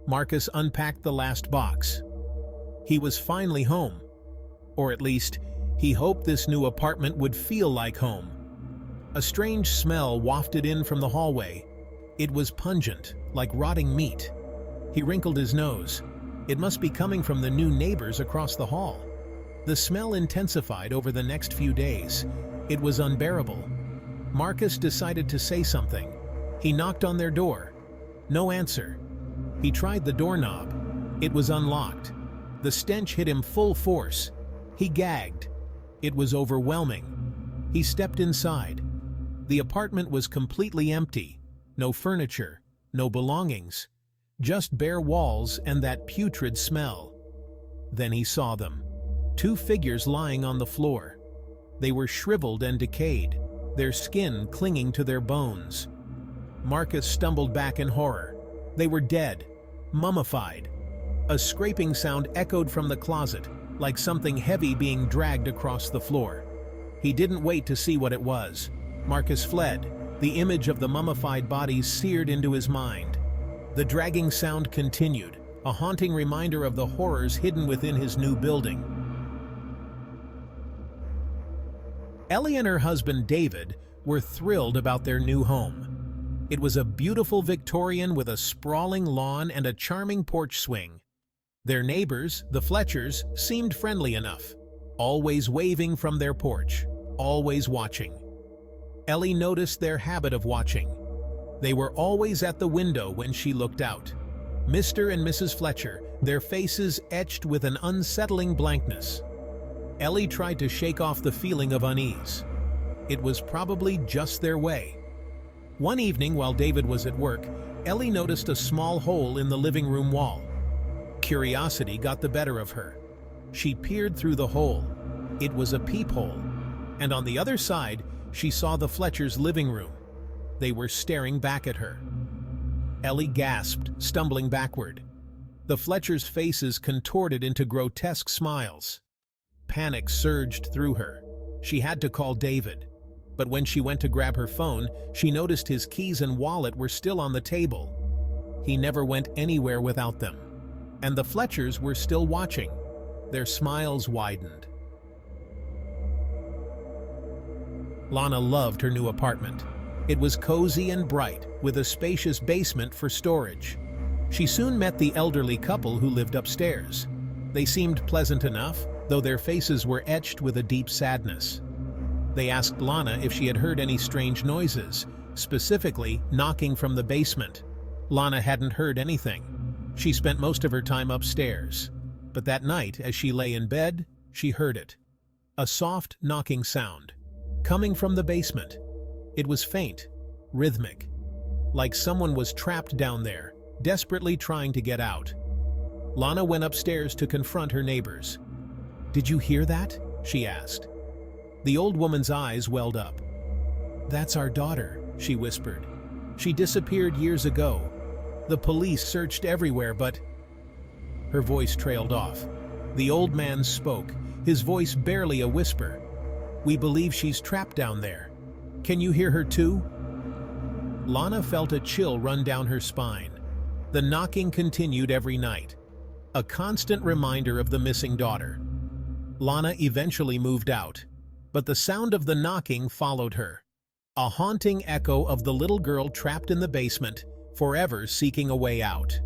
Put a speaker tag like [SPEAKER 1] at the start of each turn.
[SPEAKER 1] Marcus unpacked the last box. He was finally home. Or at least, he hoped this new apartment would feel like home. A strange smell wafted in from the hallway. It was pungent, like rotting meat. He wrinkled his nose. It must be coming from the new neighbors across the hall. The smell intensified over the next few days. It was unbearable. Marcus decided to say something. He knocked on their door. No answer. He tried the doorknob. It was unlocked. The stench hit him full force. He gagged. It was overwhelming. He stepped inside. The apartment was completely empty. No furniture, no belongings. Just bare walls and that putrid smell. Then he saw them. 2 figures lying on the floor. They were shriveled and decayed, their skin clinging to their bones. Marcus stumbled back in horror. They were dead, mummified. A scraping sound echoed from the closet, like something heavy being dragged across the floor. He didn't wait to see what it was. Marcus fled. The image of the mummified bodies seared into his mind. The dragging sound continued, a haunting reminder of the horrors hidden within his new building. Ellie and her husband David were thrilled about their new home. It was a beautiful Victorian with a sprawling lawn and a charming porch swing. Their neighbors, the Fletchers, seemed friendly enough, always waving from their porch, always watching. Ellie noticed their habit of watching. They were always at the window when she looked out. Mr. and Mrs. Fletcher, their faces etched with an unsettling blankness. Ellie tried to shake off the feeling of unease. It was probably just their way. One evening while David was at work, Ellie noticed a small hole in the living room wall. Curiosity got the better of her. She peered through the hole. It was a peephole. And on the other side, she saw the Fletchers' living room. They were staring back at her. Ellie gasped, stumbling backward. The Fletchers' faces contorted into grotesque smiles. Panic surged through her. She had to call David. But when she went to grab her phone, she noticed his keys and wallet were still on the table. He never went anywhere without them. And the Fletchers were still watching. Their smiles widened. Lana loved her new apartment. It was cozy and bright, with a spacious basement for storage. She soon met the elderly couple who lived upstairs. They seemed pleasant enough, though their faces were etched with a deep sadness. They asked Lana if she had heard any strange noises, specifically knocking from the basement. Lana hadn't heard anything. She spent most of her time upstairs. But that night, as she lay in bed, she heard it. A soft knocking sound, coming from the basement. It was faint, rhythmic, like someone was trapped down there, desperately trying to get out. Lana went upstairs to confront her neighbors. "Did you hear that?" she asked. The old woman's eyes welled up. "That's our daughter," she whispered. "She disappeared years ago. The police searched everywhere, but—" Her voice trailed off. The old man spoke, his voice barely a whisper. "We believe she's trapped down there. Can you hear her too?" Lana felt a chill run down her spine. The knocking continued every night, a constant reminder of the missing daughter. Lana eventually moved out, but the sound of the knocking followed her, a haunting echo of the little girl trapped in the basement, forever seeking a way out.